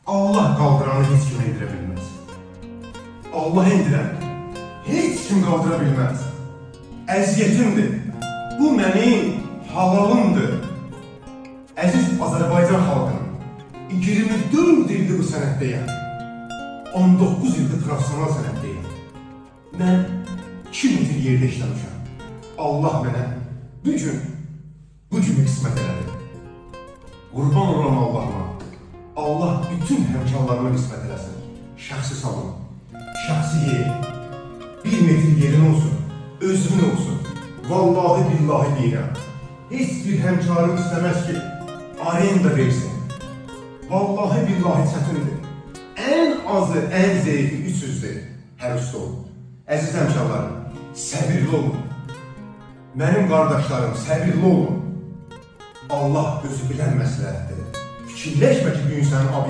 Allah qaldıranı heç kim endirə bilməz. Allah endirən heç kim qaldıra bilməz. Əziyyətimdir, bu mənim halalımdır. Əziz Azərbaycan xalqının 24 ildir bu sənətdəyəm. 19 ildir profesional sənətdəyəm. Mən 2 metr yerdə işləmişəm. Allah mənə bu günü qismət elədi. Qurban olan Allahıma, Allah bütün həmkarlarına qismət eləsin. Şəxsi salon, şəxsi yer, 1 metr yerin olsun, özünün olsun. Vallahi billahi deyirəm, heç bir həmkarım istəməz ki, arenda versin. Vallahi billahi çətindir. Ən azı, ən zeyfi 300'dür. Hər üstü olun. Əziz həmkarlarım, səbirli olun. Mənim qardaşlarım, səbirli olun. Allah özü bilən məsləhətdir. Fikirləşmə ki, bu gün sənin